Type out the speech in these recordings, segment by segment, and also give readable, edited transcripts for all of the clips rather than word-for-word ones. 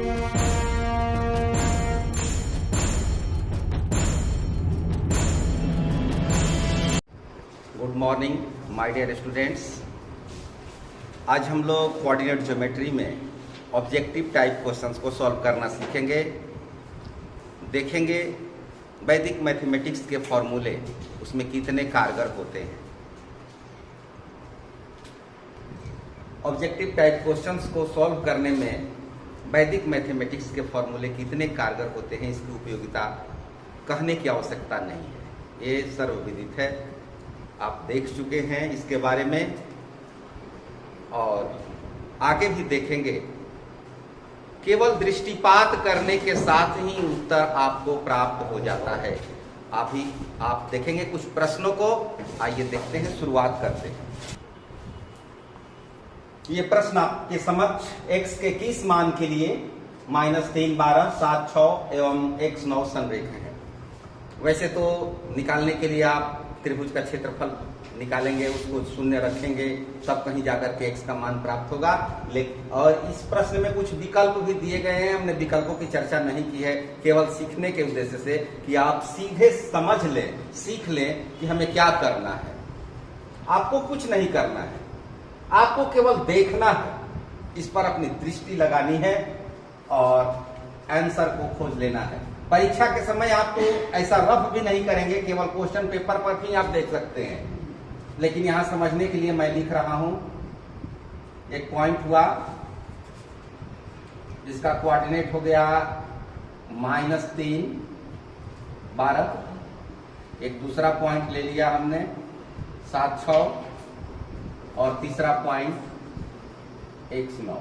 Good morning my dear students. आज हम लोग कोऑर्डिनेट ज्योमेट्री में ऑब्जेक्टिव टाइप क्वेश्चंस को सॉल्व करना सीखेंगे। देखेंगे वैदिक मैथमेटिक्स के फॉर्मूले उसमें कितने कारगर होते हैं। ऑब्जेक्टिव टाइप क्वेश्चंस को सॉल्व करने में वैदिक मैथमेटिक्स के फॉर्मूले कितने कारगर होते हैं, इसकी उपयोगिता कहने की आवश्यकता नहीं है, ये सर्वविदित है। आप देख चुके हैं इसके बारे में और आगे भी देखेंगे। केवल दृष्टिपात करने के साथ ही उत्तर आपको प्राप्त हो जाता है। आप देखेंगे कुछ प्रश्नों को। आइए देखते हैं, शुरुआत करते हैं। ये प्रश्न आपके समक्ष x के किस मान के लिए -3, 12, 7, 6 एवं x 9 संरेखण है। वैसे तो निकालने के लिए आप त्रिभुज का क्षेत्रफल निकालेंगे, उसको शून्य रखेंगे, तब कहीं जाकर के x का मान प्राप्त होगा। लेकिन और इस प्रश्न में कुछ विकल्प भी दिए गए हैं। हमने विकल्पों की चर्चा नहीं की है, केवल सीखने के उद्देश्य से कि आप सीधे समझ लें, सीख लें कि हमें क्या करना है। आपको कुछ नहीं करना है, आपको केवल देखना है, इस पर अपनी दृष्टि लगानी है और आंसर को खोज लेना है। परीक्षा के समय आपको ऐसा रफ भी नहीं करेंगे, केवल क्वेश्चन पेपर पर भी आप देख सकते हैं। लेकिन यहां समझने के लिए मैं लिख रहा हूं। एक पॉइंट हुआ जिसका कोऑर्डिनेट हो गया -3, 12। एक दूसरा पॉइंट ले लिया हमने 7, 6 और तीसरा पॉइंट x 9।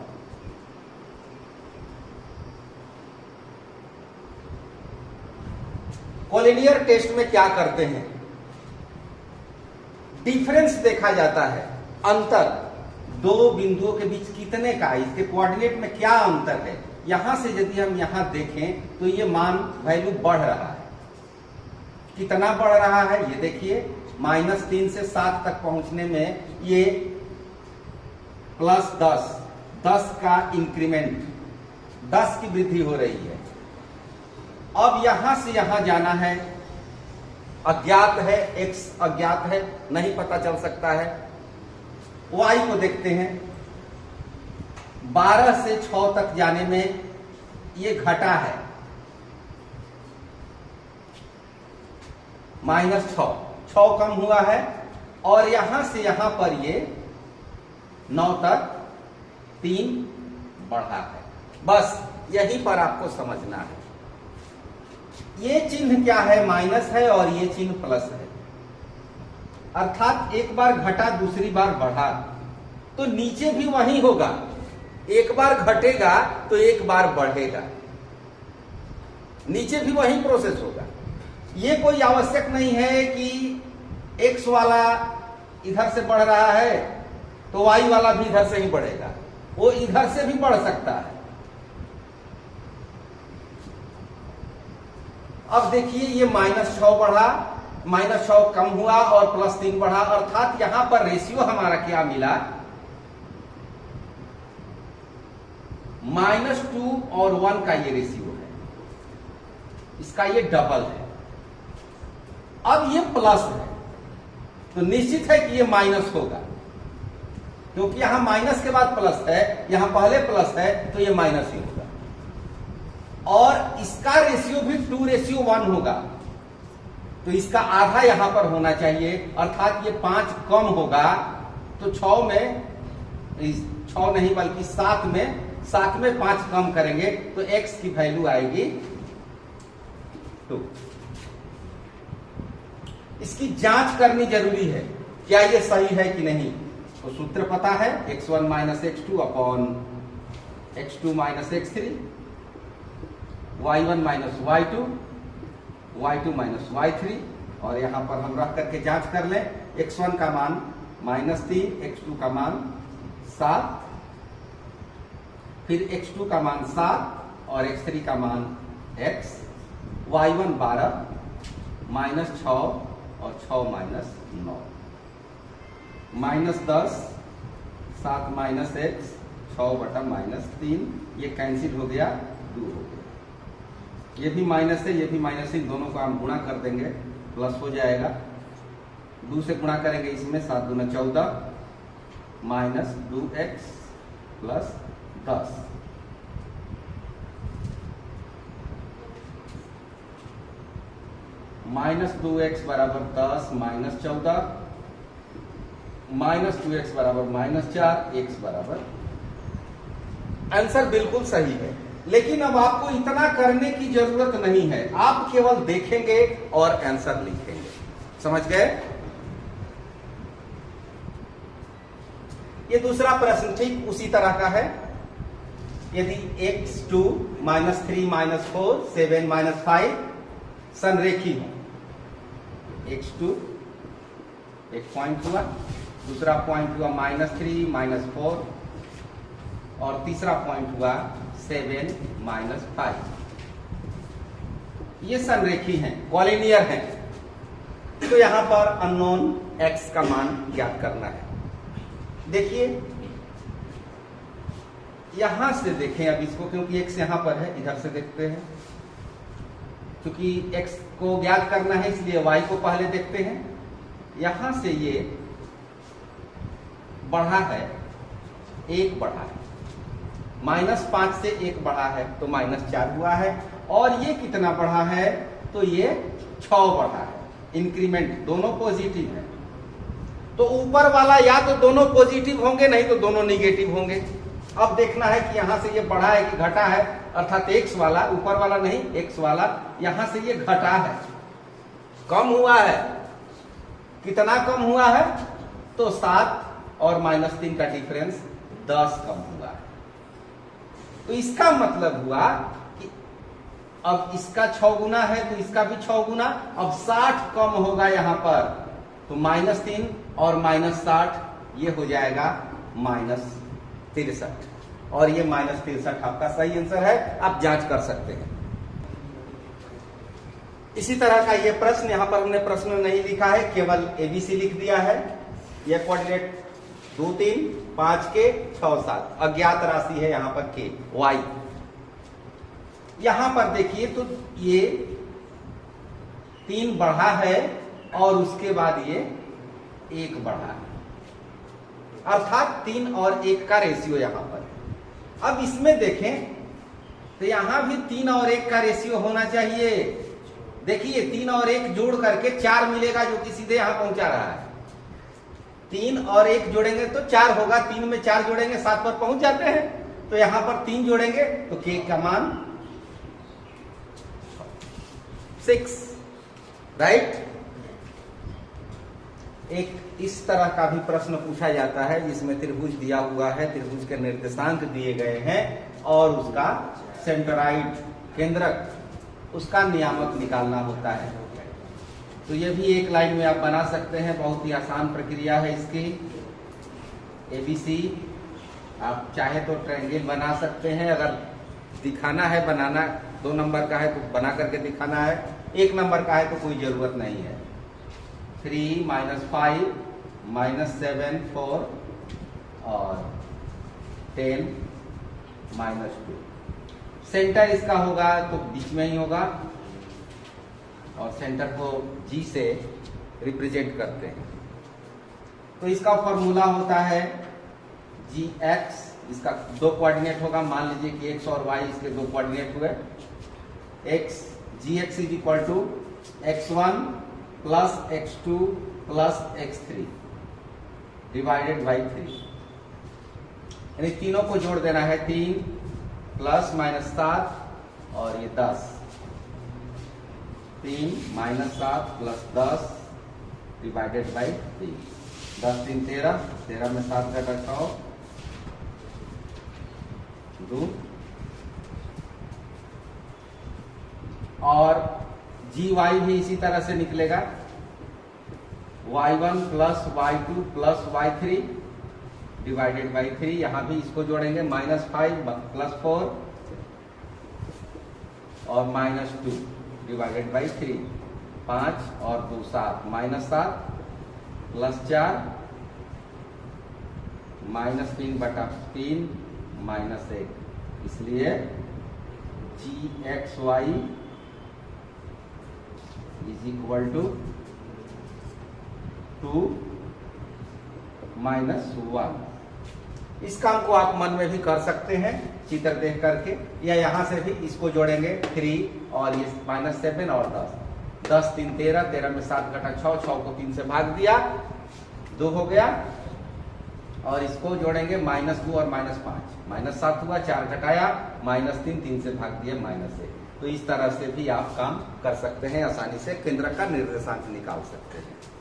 कोलिनियर टेस्ट में क्या करते हैं, डिफरेंस देखा जाता है। अंतर दो बिंदुओं के बीच कितने का, इसके कोऑर्डिनेट में क्या अंतर है। यहां से यदि हम यहां देखें तो ये मान वैल्यू बढ़ रहा है। कितना बढ़ रहा है ये देखिए, -3 से 7 तक पहुंचने में ये +10 का इंक्रीमेंट, 10 की वृद्धि हो रही है। अब यहां से यहां जाना है, अज्ञात है, x अज्ञात है, नहीं पता चल सकता है। y को देखते हैं, 12 से 6 तक जाने में ये घटा है, -6 कम हुआ है। और यहां से यहां पर ये 9 तक 3 बढ़ा है। बस यहीं पर आपको समझना है। ये चिन्ह क्या है, माइनस है, और ये चिन्ह प्लस है। अर्थात एक बार घटा दूसरी बार बढ़ा, तो नीचे भी वही होगा। एक बार घटेगा तो एक बार बढ़ेगा, नीचे भी वही प्रोसेस होगा। ये कोई आवश्यक नहीं है कि x वाला इधर से बढ़ रहा है तो y वाला भी इधर से ही बढ़ेगा, वो इधर से भी बढ़ सकता है। अब देखिए ये -6 बढ़ा, -6 कम हुआ और +3 बढ़ा। अर्थात यहां पर रेशियो हमारा क्या मिला, -2 और 1 का ये रेशियो है, इसका ये डबल है। अब ये प्लस है तो निश्चित है कि ये माइनस होगा, क्योंकि यहां माइनस के बाद प्लस है, यहां पहले प्लस है तो ये माइनस ही होगा। और इसका रेशियो भी 2:1 होगा, तो इसका आधा यहां पर होना चाहिए। अर्थात ये 5 कम होगा तो 6 नहीं बल्कि 7 में 5 कम करेंगे तो x की वैल्यू आएगी 2। इसकी जांच करनी जरूरी है, क्या ये सही है कि नहीं। तो सूत्र पता है, x1 - x2 upon x2 - x3, y1 - y2, y2 - y3। और यहां पर हम रख करके जांच कर लें। x1 का मान -3, x2 का मान 7, फिर x2 का मान 7 और x3 का मान x, y1 12, -6 और 6 - 9, -10, 7 - x, 6/-3, ये कैंसिल हो गया। 2 हो गया। ये भी माइनस है, ये भी माइनस है, इन दोनों को हम गुणा कर देंगे, प्लस हो जाएगा। 2 से गुणा करेंगे इसमें, 7 दूना 14 minus 2x plus 10। Minus 2x बराबर 10 माइनस 14 माइनस 2x बराबर माइनस 4, x बराबर। आंसर बिल्कुल सही है, लेकिन अब आपको इतना करने की जरूरत नहीं है, आप केवल देखेंगे और आंसर लिखेंगे। समझ गए? ये दूसरा प्रश्न ठीक उसी तरह का है। यदि x2 -3 -4 7 -5 संरेखी हो, x2 एक पॉइंट हुआ, दूसरा पॉइंट हुआ -3 -4 और तीसरा पॉइंट हुआ 7 -5। ये संरेखी हैं, कॉलिनियर हैं। तो यहां पर अननोन x का मान ज्ञात करना है। देखिए यहां से देखें अब इसको, क्योंकि x यहां पर है, इधर से देखते हैं। क्योंकि x को ज्ञात करना है इसलिए y को पहले देखते हैं। यहां से ये बढ़ा है, 1 बढ़ा है, -5 से 1 बढ़ा है तो -4 हुआ है। और ये कितना बढ़ा है? तो ये 6 बढ़ा है। इंक्रीमेंट दोनों पॉजिटिव है, तो ऊपर वाला या तो दोनों पॉजिटिव होंगे, नहीं तो दोनों निगेटिव होंगे। अब देखना है कि यहां से ये बढ़ा है कि घटा है, अर्थात x वाला, ऊपर वाला नहीं, x वाला यहां से ये घटा है, कम हुआ है। कितना कम हुआ है? तो 7 और -3 का डिफरेंस 10 कम हुआ है। तो इसका मतलब हुआ कि अब इसका 6 गुना है तो इसका भी 6 गुना, अब 60 कम होगा यहां पर, तो -3 और -60 ये हो जाएगा -63, और ये -63 आपका सही आंसर है। आप जांच कर सकते हैं। इसी तरह का ये प्रश्न, यहां पर हमने प्रश्न नहीं लिखा है, केवल ABC लिख दिया है। यह कोऑर्डिनेट 2 3 5 के 6 7 अज्ञात राशि है यहां पर k y। यहां पर देखिए तो ये 3 बढ़ा है और उसके बाद ये 1 बढ़ा है, अर्थात 3 और 1 का रेशियो यहां पर। अब इसमें देखें तो यहां भी 3 और 1 का रेशियो होना चाहिए। देखिए 3 और 1 जोड़ करके 4 मिलेगा, जो कि सीधे यहां पहुंचा रहा है। 3 और 1 जोड़ेंगे तो 4 होगा, 3 में 4 जोड़ेंगे 7 पर पहुंच जाते हैं। तो यहां पर 3 जोड़ेंगे तो k का मान 6, राइट। एक इस तरह का भी प्रश्न पूछा जाता है जिसमें त्रिभुज दिया हुआ है, त्रिभुज के निर्देशांक दिए गए हैं और उसका सेंटराइड केंद्रक, उसका नियामक निकालना होता है। तो ये भी एक लाइन में आप बना सकते हैं, बहुत ही आसान प्रक्रिया है इसकी। ABC आप चाहे तो ट्रायंगल बना सकते हैं, अगर दिखाना है बनाना 2 नंबर का है तो बना करके दिखाना है, 1 नंबर का है तो कोई जरूरत नहीं है। 3 -5 -7 4 और 10 -2। सेंटर इसका होगा तो बीच में ही होगा, और सेंटर को G से रिप्रेजेंट करते हैं। तो इसका फॉर्मूला होता है Gx, इसका 2 कोऑर्डिनेट होगा। मान लीजिए कि x और y इसके 2 कोऑर्डिनेट हुए। Gx is equal to x1 plus x2 plus x3 divided by 3, यानी तीनों को जोड़ देना है। 3 प्लस -7 और ये 10, 3 -7 प्लस 10 डिवाइडेड बाई 3, 10 3 13, 13 में 7 का घटाओ 2, और GY भी इसी तरह से निकलेगा। y1 plus y2 plus y3 divided by 3, यहां भी इसको जोड़ेंगे, -5 प्लस 4 और -2 डिवाइडेड बाई 3, 5 और 2 7, -7 प्लस 4 -3/3 -1, इसलिए GXY इज इक्वल टू 2 - 1। इस काम को आप मन में भी कर सकते हैं चित्र देख करके, या यहां से भी इसको जोड़ेंगे 3 और ये -7 और 10, 10 3 13, 13 में 7 घटा 6, 6 को 3 से भाग दिया, 2 हो गया, और इसको जोड़ेंगे -2 और -5, -7 हुआ, 4 घटाया, -3, 3 से भाग दिया -1। तो इस तरह से भी आप काम कर सकते हैं, आसानी से केंद्र का निर्देशांक निकाल सकते हैं।